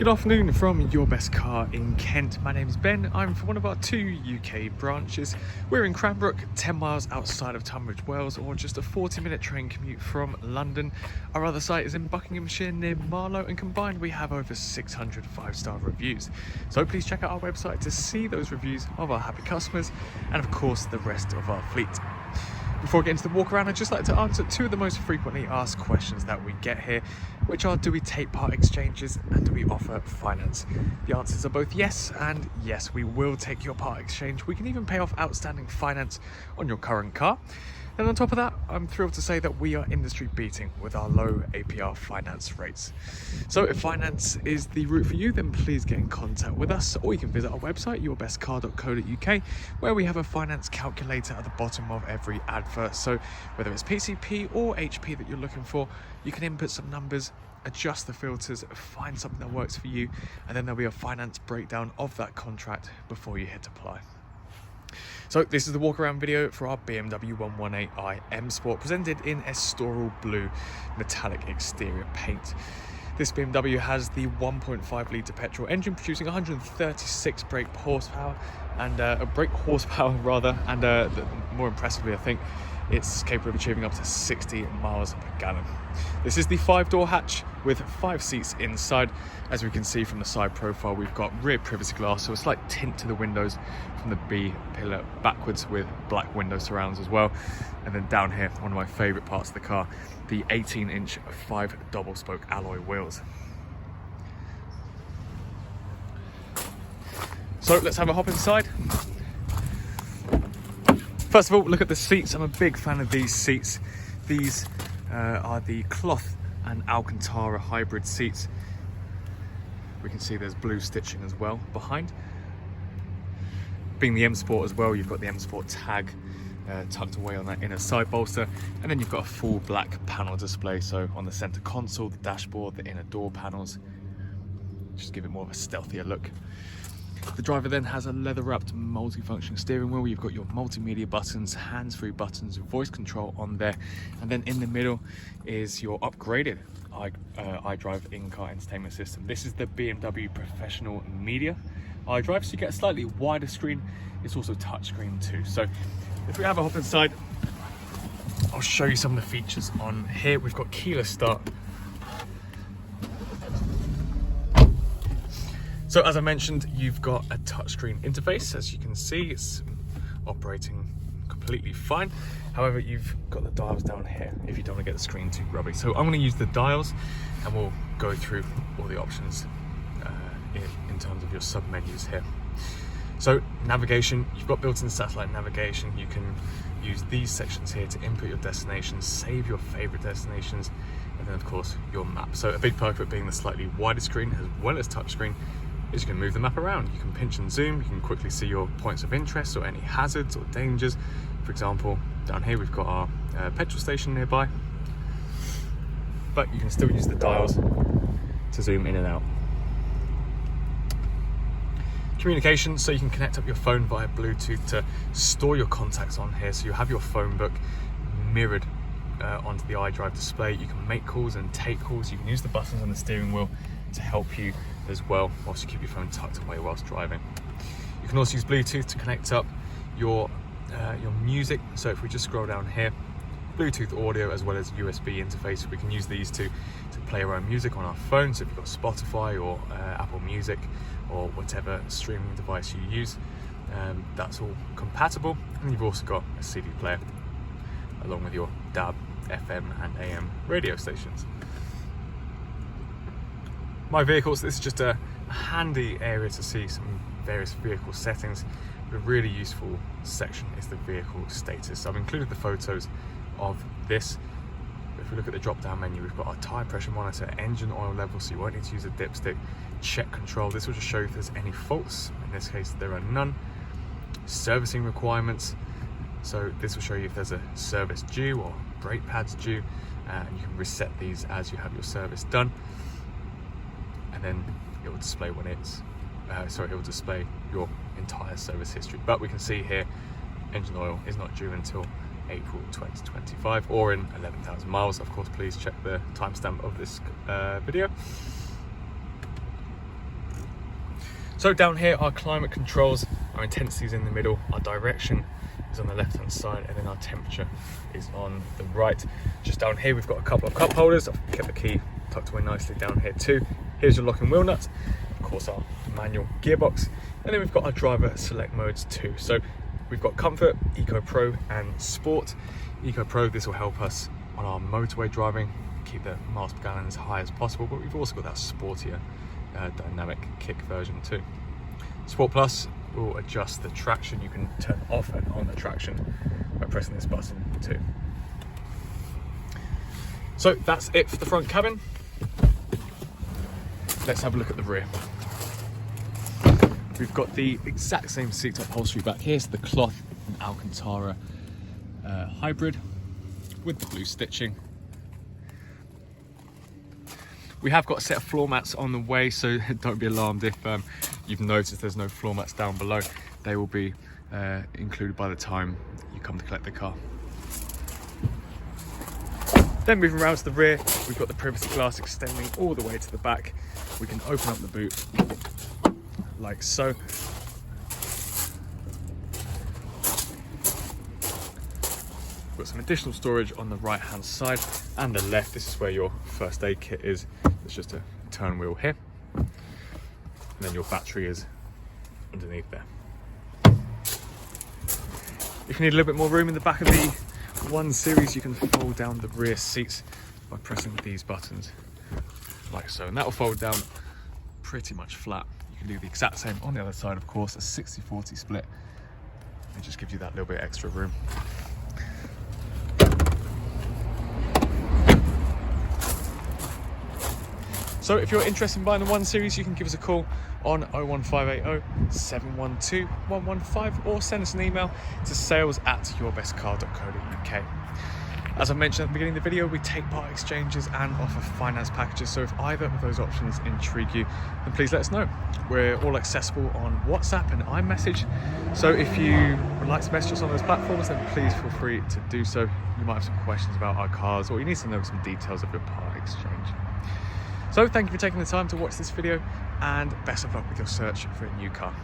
Good afternoon from Your Best Car in Kent. My name is Ben. I'm from one of our 2 UK branches. We're in Cranbrook, 10 miles outside of Tunbridge Wells, or just a 40-minute train commute from London. Our other site is in Buckinghamshire near Marlow, and combined we have over 600 5-star reviews. So please check out our website to see those reviews of our happy customers and of course the rest of our fleet. Before getting to the walk around, I'd just like to answer 2 of the most frequently asked questions that we get here, which are: do we take part exchanges and do we offer finance? The answers are both yes and yes, we will take your part exchange. We can even pay off outstanding finance on your current car. And on top of that, I'm thrilled to say that we are industry beating with our low APR finance rates. So if finance is the route for you, then please get in contact with us, or you can visit our website, yourbestcar.co.uk, where we have a finance calculator at the bottom of every advert. So whether it's PCP or HP that you're looking for, you can input some numbers, adjust the filters, find something that works for you, and then there'll be a finance breakdown of that contract before you hit apply. So this is the walk around video for our BMW 118i M Sport, presented in Estoril blue metallic exterior paint. This BMW has the 1.5 litre petrol engine producing 136 brake horsepower and more impressively, I think, it's capable of achieving up to 60 miles per gallon. This is the 5-door hatch with 5 seats inside. As we can see from the side profile, we've got rear privacy glass, so a slight tint to the windows from the B pillar backwards, with black window surrounds as well. And then down here, one of my favourite parts of the car, the 18-inch 5 double spoke alloy wheels. So let's have a hop inside. First of all, look at the seats. I'm a big fan of these seats. These are the cloth and Alcantara hybrid seats. We can see there's blue stitching as well behind. Being the M Sport as well, you've got the M Sport tag tucked away on that inner side bolster, and then you've got a full black panel display. So on the center console, the dashboard, the inner door panels, just give it more of a stealthier look. The driver then has a leather-wrapped multi-function steering wheel. You've got your multimedia buttons, hands-free buttons, voice control on there, and then in the middle is your upgraded iDrive in-car entertainment system. This is the BMW Professional Media iDrive, so you get a slightly wider screen. It's also touchscreen too. So if we have a hop inside, I'll show you some of the features on here. We've got keyless start. So as I mentioned, you've got a touchscreen interface. As you can see, it's operating completely fine. However, you've got the dials down here if you don't want to get the screen too grubby. So I'm going to use the dials and we'll go through all the options in terms of your sub-menus here. So navigation, you've got built-in satellite navigation. You can use these sections here to input your destinations, save your favorite destinations, and then of course your map. So a big perk of it being the slightly wider screen as well as touchscreen is you can move the map around. You can pinch and zoom, you can quickly see your points of interest or any hazards or dangers. For example, down here we've got our petrol station nearby, but you can still use the dials to zoom in and out. Communication, so you can connect up your phone via Bluetooth to store your contacts on here, so you have your phone book mirrored onto the iDrive display. You can make calls and take calls. You can use the buttons on the steering wheel to help you as well, whilst you keep your phone tucked away whilst driving. You can also use Bluetooth to connect up your music. So if we just scroll down here, Bluetooth audio as well as USB interface, we can use these to play our own music on our phone. So if you've got Spotify or Apple Music or whatever streaming device you use, that's all compatible. And you've also got a CD player along with your DAB, FM and AM radio stations. My vehicles, this is just a handy area to see some various vehicle settings. But a really useful section is the vehicle status. So I've included the photos of this. If we look at the drop down menu, we've got our tyre pressure monitor, engine oil level, so you won't need to use a dipstick, check control. This will just show if there's any faults. In this case, there are none. Servicing requirements. So this will show you if there's a service due or brake pads due, and you can reset these as you have your service done. And then it will display when it's, it will display your entire service history. But we can see here, engine oil is not due until April 2025 or in 11,000 miles. Of course, please check the timestamp of this video. So down here, our climate controls, our intensity is in the middle, our direction is on the left hand side, and then our temperature is on the right. Just down here we've got a couple of cup holders. I've kept the key tucked away nicely down here too. Here's your lock and wheel nut, of course our manual gearbox, and then we've got our driver select modes too. So we've got Comfort, Eco Pro and Sport. Eco Pro, this will help us on our motorway driving, keep the miles per gallon as high as possible, but we've also got that sportier dynamic kick version too. Sport Plus will adjust the traction. You can turn off and on the traction by pressing this button too. So that's it for the front cabin. Let's have a look at the rear. We've got the exact same seat upholstery back here, so the cloth and Alcantara hybrid with the blue stitching. We have got a set of floor mats on the way, so don't be alarmed if you've noticed there's no floor mats down below. They will be included by the time you come to collect the car. Then moving around to the rear, we've got the privacy glass extending all the way to the back. We can open up the boot like so. Got some additional storage on the right hand side and the left. This is where your first aid kit is. There's just a turn wheel here, and then your battery is underneath there. If you need a little bit more room in the back of the 1 Series, you can fold down the rear seats by pressing these buttons like so, and that will fold down pretty much flat. You can do the exact same on the other side, of course, a 60-40 split. It just gives you that little bit extra room. So if you're interested in buying the 1 Series, you can give us a call on 01580 712 115 or send us an email to sales@yourbestcar.co.uk. As I mentioned at the beginning of the video, we take part exchanges and offer finance packages, so if either of those options intrigue you, then please let us know. We're all accessible on WhatsApp and iMessage, so if you would like to message us on those platforms, then please feel free to do so. You might have some questions about our cars, or you need to know some details of your part exchange. So thank you for taking the time to watch this video, and best of luck with your search for a new car.